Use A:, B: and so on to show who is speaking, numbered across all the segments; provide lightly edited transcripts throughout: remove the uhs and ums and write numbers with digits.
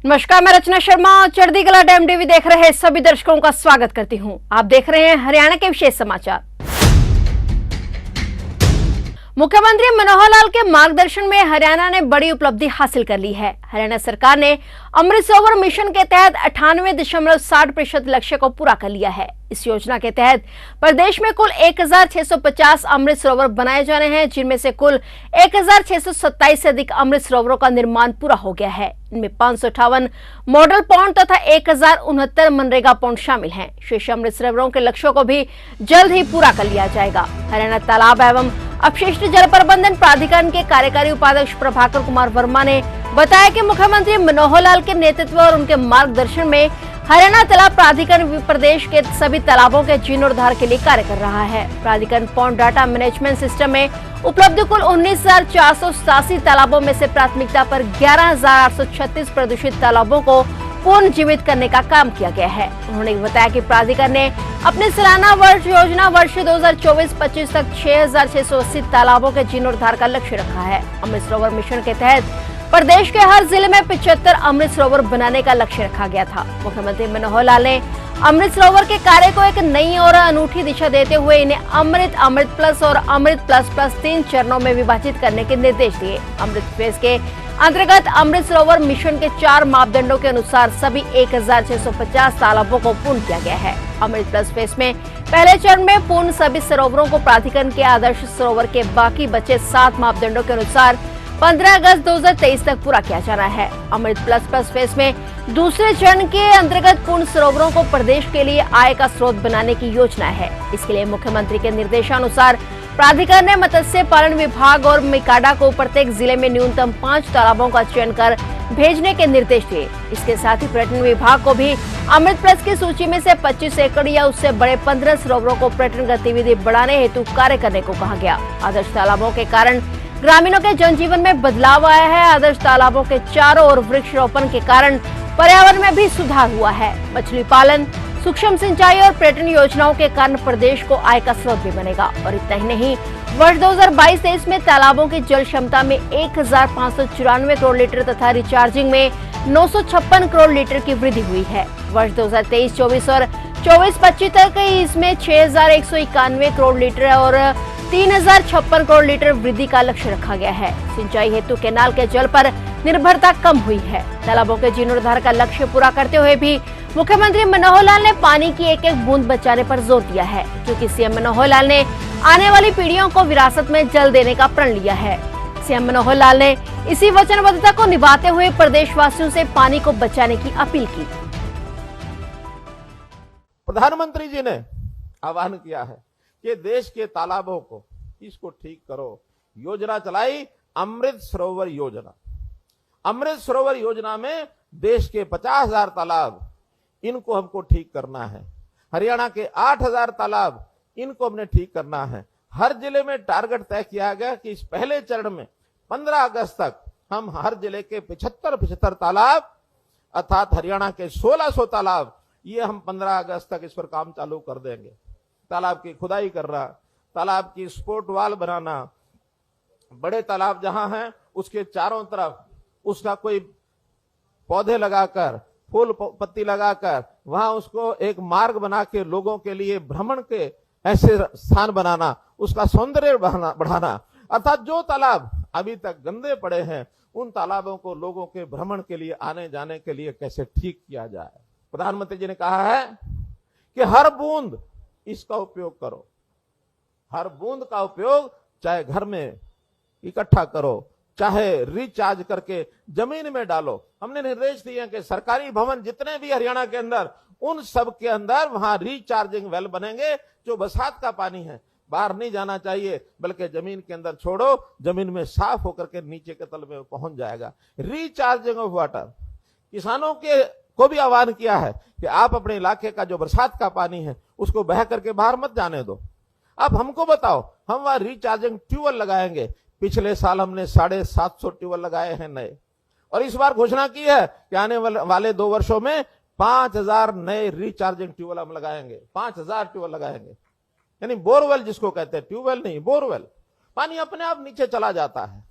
A: नमस्कार, मैं रचना शर्मा। चढ़ती कला टाइम टीवी देख रहे सभी दर्शकों का स्वागत करती हूं। आप देख रहे हैं हरियाणा के विशेष समाचार। मुख्यमंत्री मनोहर लाल के मार्गदर्शन में हरियाणा ने बड़ी उपलब्धि हासिल कर ली है। हरियाणा सरकार ने अमृत सरोवर मिशन के तहत 98.60% लक्ष्य को पूरा कर लिया है। इस योजना के तहत प्रदेश में कुल 1650 अमृत सरोवर बनाए जाने हैं, जिनमें से कुल 1627 से अधिक अमृत सरोवरों का निर्माण पूरा हो गया है। इनमें 558 मॉडल पॉइंट तथा 1069 मनरेगा पॉइंट शामिल हैं। शेष अमृत सरोवरों के लक्ष्यों को भी जल्द ही पूरा कर लिया जाएगा। हरियाणा तालाब एवं अपशिष्ट जल प्रबंधन प्राधिकरण के कार्यकारी उपाध्यक्ष प्रभाकर कुमार वर्मा ने बताया कि मुख्यमंत्री मनोहर लाल के नेतृत्व और उनके मार्गदर्शन में हरियाणा तालाब प्राधिकरण प्रदेश के सभी तालाबों के जीर्णोद्धार के लिए कार्य कर रहा है। प्राधिकरण पॉइंट डाटा मैनेजमेंट सिस्टम में उपलब्ध कुल 19,487 तालाबों में से प्राथमिकता पर 11,836 प्रदूषित तालाबों को पुनर्जीवित करने का काम किया गया है। उन्होंने बताया कि प्राधिकरण ने अपने सालाना वर्ष योजना वर्ष 2024-25 तक 6,680 तालाबों के जीर्णोद्धार का लक्ष्य रखा है। अमृत सरोवर मिशन के तहत प्रदेश के हर जिले में 75 अमृत सरोवर बनाने का लक्ष्य रखा गया था। मुख्यमंत्री मनोहर लाल ने अमृत सरोवर के कार्य को एक नई और अनूठी दिशा देते हुए इन्हें अमृत प्लस और अमृत प्लस प्लस 3 चरणों में विभाजित करने के निर्देश दिए। अमृत फेज के अंतर्गत अमृत सरोवर मिशन के 4 मापदंडों के अनुसार सभी 1650 तालाबों को पूर्ण किया गया है। अमृत प्लस फेज में पहले चरण में पूर्ण सभी सरोवरों को प्राधिकरण के आदर्श सरोवर के बाकी बचे 7 मापदंडों के अनुसार 15 अगस्त 2023 तक पूरा किया जाना है। अमृत प्लस प्लस फेज में दूसरे चरण के अंतर्गत पूर्ण सरोवरों को प्रदेश के लिए आय का स्रोत बनाने की योजना है। इसके लिए मुख्यमंत्री के निर्देशानुसार प्राधिकरण ने मत्स्य पालन विभाग और मिकाडा को प्रत्येक जिले में न्यूनतम 5 तालाबों का चयन कर भेजने के निर्देश दिए। इसके साथ ही पर्यटन विभाग को भी अमृत प्लस की सूची में से 25 एकड़ या उससे बड़े 15 सरोवरों को पर्यटन गतिविधि बढ़ाने हेतु कार्य करने को कहा गया। आदर्श तालाबों के कारण ग्रामीणों के जनजीवन में बदलाव आया है। आदर्श तालाबों के चारों ओर वृक्षारोपण के कारण पर्यावरण में भी सुधार हुआ है। मछली पालन, सूक्ष्म सिंचाई और पर्यटन योजनाओं के कारण प्रदेश को आय का स्रोत भी बनेगा। और इतना ही नहीं, वर्ष 2022-23 में तालाबों की जल क्षमता में 1594 करोड़ लीटर तथा रिचार्जिंग में 956 करोड़ लीटर की वृद्धि हुई है। वर्ष 2023-24 और 24-25 तक इसमें 6191 करोड़ लीटर और 3056 करोड़ लीटर वृद्धि का लक्ष्य रखा गया है। सिंचाई हेतु कैनाल के जल पर निर्भरता कम हुई है। तालाबों के जीर्णोद्धार का लक्ष्य पूरा करते हुए भी मुख्यमंत्री मनोहर लाल ने पानी की एक एक बूंद बचाने पर जोर दिया है, क्योंकि सीएम मनोहर लाल ने आने वाली पीढ़ियों को विरासत में जल देने का प्रण लिया है। सीएम मनोहर लाल ने इसी वचनबद्धता को निभाते हुए प्रदेशवासियों से पानी को बचाने की अपील की।
B: प्रधानमंत्री जी ने आह्वान किया है कि देश के तालाबों को इसको ठीक करो। योजना चलाई अमृत सरोवर योजना। अमृत सरोवर योजना में देश के 50,000 तालाब, इनको हमको ठीक करना है। हरियाणा के 8,000 तालाब, इनको हमने ठीक करना है। हर जिले में टारगेट तय किया गया कि इस पहले चरण में 15 अगस्त तक हम हर जिले के 75 तालाब अर्थात हरियाणा के 1600 तालाब, ये हम 15 अगस्त तक इस पर काम चालू कर देंगे। तालाब की खुदाई करना, तालाब की स्पोर्ट वाल बनाना, बड़े तालाब जहां हैं उसके चारों तरफ उसका कोई पौधे लगाकर, फूल पत्ती लगाकर वहां उसको एक मार्ग बना के लोगों के लिए भ्रमण के ऐसे स्थान बनाना, उसका सौंदर्य बढ़ाना। अर्थात जो तालाब अभी तक गंदे पड़े हैं उन तालाबों को लोगों के भ्रमण के लिए, आने जाने के लिए कैसे ठीक किया जाए। प्रधानमंत्री जी ने कहा है कि हर बूंद इसका उपयोग करो। हर बूंद का उपयोग चाहे घर में इकट्ठा करो, चाहे रिचार्ज करके जमीन में डालो। हमने निर्देश दिए हैं कि सरकारी भवन जितने भी हरियाणा के अंदर, उन सब के अंदर वहां रिचार्जिंग वेल बनेंगे। जो बरसात का पानी है बाहर नहीं जाना चाहिए, बल्कि जमीन के अंदर छोड़ो, जमीन में साफ होकर के नीचे के तल में पहुंच जाएगा। Recharging of water. किसानों के को भी आह्वान किया है कि आप अपने इलाके का जो बरसात का पानी है उसको बह करके बाहर मत जाने दो। अब हमको बताओ, हम वहां रिचार्जिंग ट्यूबवेल लगाएंगे। पिछले साल हमने 750 ट्यूबवेल लगाए हैं नए, और इस बार घोषणा की है कि आने वाले 2 वर्षों में 5,000 नए रिचार्जिंग ट्यूबवेल हम लगाएंगे। 5,000 ट्यूबवेल लगाएंगे, यानी बोरवेल जिसको कहते हैं, ट्यूबवेल नहीं बोरवेल। पानी अपने आप नीचे चला जाता है।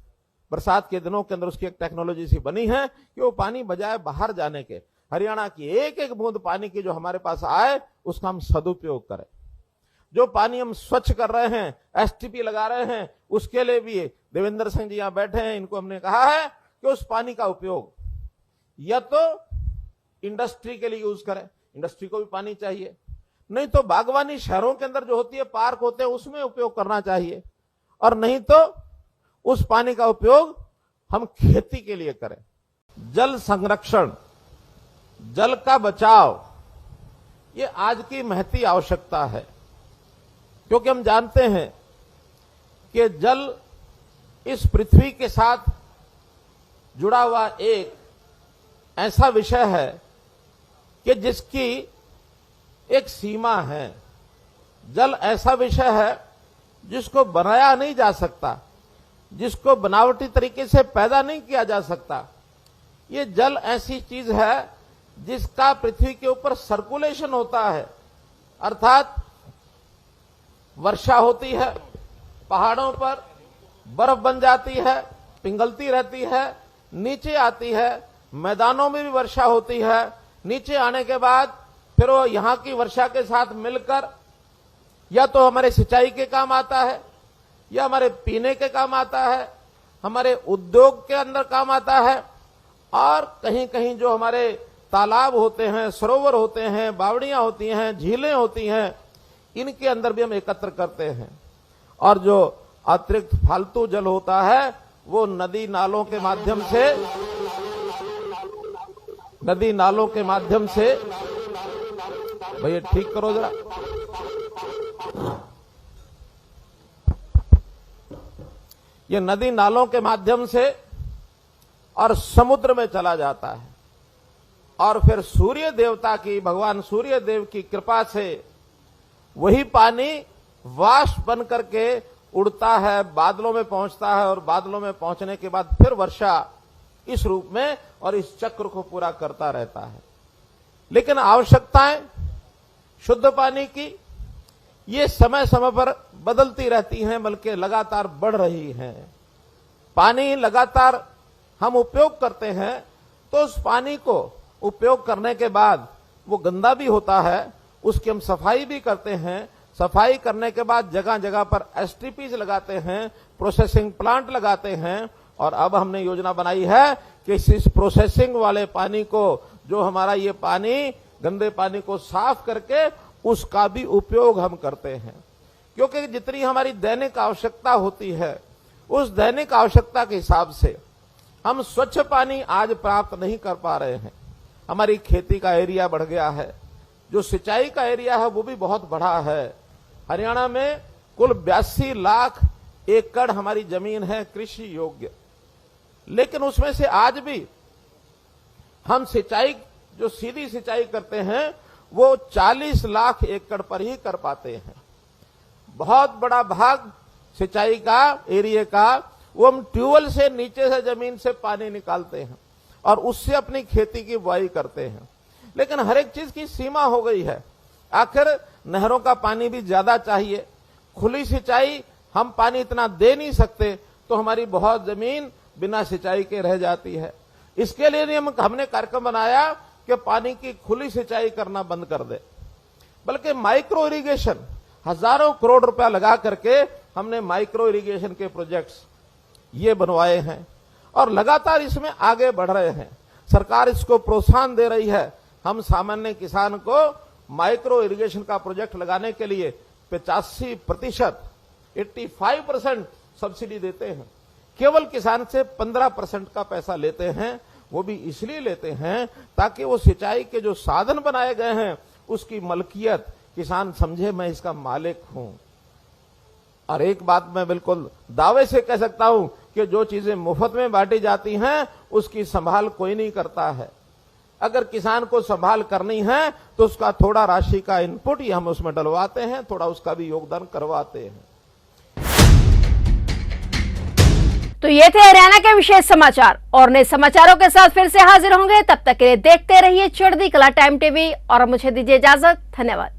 B: बरसात के दिनों के अंदर उसकी एक टेक्नोलॉजी सी बनी है कि वो पानी बजाय बाहर जाने के हरियाणा की एक एक बूंद पानी की जो हमारे पास आए उसका हम सदुपयोग करें। जो पानी हम स्वच्छ कर रहे हैं, एसटीपी लगा रहे हैं, उसके लिए भी देवेंद्र सिंह जी यहां बैठे हैं, इनको हमने कहा है कि उस पानी का उपयोग या तो इंडस्ट्री के लिए यूज करें, इंडस्ट्री को भी पानी चाहिए, नहीं तो बागवानी शहरों के अंदर जो होती है, पार्क होते हैं, उसमें उपयोग करना चाहिए, और नहीं तो उस पानी का उपयोग हम खेती के लिए करें। जल संरक्षण, जल का बचाव, ये आज की महती आवश्यकता है, क्योंकि हम जानते हैं कि जल इस पृथ्वी के साथ जुड़ा हुआ एक ऐसा विषय है कि जिसकी एक सीमा है। जल ऐसा विषय है जिसको बनाया नहीं जा सकता, जिसको बनावटी तरीके से पैदा नहीं किया जा सकता। ये जल ऐसी चीज है जिसका पृथ्वी के ऊपर सर्कुलेशन होता है, अर्थात वर्षा होती है, पहाड़ों पर बर्फ बन जाती है, पिघलती रहती है, नीचे आती है, मैदानों में भी वर्षा होती है, नीचे आने के बाद फिर वो यहां की वर्षा के साथ मिलकर या तो हमारे सिंचाई के काम आता है, या हमारे पीने के काम आता है, हमारे उद्योग के अंदर काम आता है, और कहीं कहीं जो हमारे तालाब होते हैं, सरोवर होते हैं, बावड़ियां होती हैं, झीलें होती हैं, इनके अंदर भी हम एकत्र करते हैं। और जो अतिरिक्त फालतू जल होता है वो नदी नालों के माध्यम से भैया ठीक करो जरा, ये नदी नालों के माध्यम से और समुद्र में चला जाता है, और फिर सूर्य देवता की, भगवान सूर्य देव की कृपा से वही पानी वाष्प बन करके उड़ता है, बादलों में पहुंचता है, और बादलों में पहुंचने के बाद फिर वर्षा इस रूप में और इस चक्र को पूरा करता रहता है। लेकिन आवश्यकताएं शुद्ध पानी की ये समय समय पर बदलती रहती हैं, बल्कि लगातार बढ़ रही हैं। पानी लगातार हम उपयोग करते हैं तो उस पानी को उपयोग करने के बाद वो गंदा भी होता है, उसकी हम सफाई भी करते हैं। सफाई करने के बाद जगह जगह पर एसटीपीज लगाते हैं, प्रोसेसिंग प्लांट लगाते हैं, और अब हमने योजना बनाई है कि इस प्रोसेसिंग वाले पानी को, जो हमारा ये पानी गंदे पानी को साफ करके उसका भी उपयोग हम करते हैं। क्योंकि जितनी हमारी दैनिक आवश्यकता होती है, उस दैनिक आवश्यकता के हिसाब से हम स्वच्छ पानी आज प्राप्त नहीं कर पा रहे हैं। हमारी खेती का एरिया बढ़ गया है, जो सिंचाई का एरिया है वो भी बहुत बड़ा है। हरियाणा में कुल 82 लाख एकड़ हमारी जमीन है कृषि योग्य, लेकिन उसमें से आज भी हम सिंचाई, जो सीधी सिंचाई करते हैं, वो 40 लाख एकड़ पर ही कर पाते हैं। बहुत बड़ा भाग सिंचाई का एरिया का वो हम ट्यूबवेल से, नीचे से जमीन से पानी निकालते हैं और उससे अपनी खेती की बुआई करते हैं। लेकिन हर एक चीज की सीमा हो गई है। आखिर नहरों का पानी भी ज्यादा चाहिए, खुली सिंचाई हम पानी इतना दे नहीं सकते, तो हमारी बहुत जमीन बिना सिंचाई के रह जाती है। इसके लिए हमने कार्यक्रम बनाया कि पानी की खुली सिंचाई करना बंद कर दे, बल्कि माइक्रो इरिगेशन, हजारों करोड़ रुपया लगा करके हमने माइक्रो इरिगेशन के प्रोजेक्ट्स ये बनवाए हैं, और लगातार इसमें आगे बढ़ रहे हैं। सरकार इसको प्रोत्साहन दे रही है। हम सामान्य किसान को माइक्रो इरिगेशन का प्रोजेक्ट लगाने के लिए 85%, 85% सब्सिडी देते हैं। केवल किसान से 15% का पैसा लेते हैं। वो भी इसलिए लेते हैं ताकि वो सिंचाई के जो साधन बनाए गए हैं उसकी मलकियत किसान समझे, मैं इसका मालिक हूं। और एक बात मैं बिल्कुल दावे से कह सकता हूं कि जो चीजें मुफ्त में बांटी जाती हैं उसकी संभाल कोई नहीं करता है। अगर किसान को संभाल करनी है तो उसका थोड़ा राशि का इनपुट ही हम उसमें डलवाते हैं, थोड़ा उसका भी योगदान करवाते हैं।
A: तो ये थे हरियाणा के विशेष समाचार, और नए समाचारों के साथ फिर से हाजिर होंगे। तब तक के लिए देखते रहिए चढ़ती कला टाइम टीवी, और मुझे दीजिए इजाजत। धन्यवाद।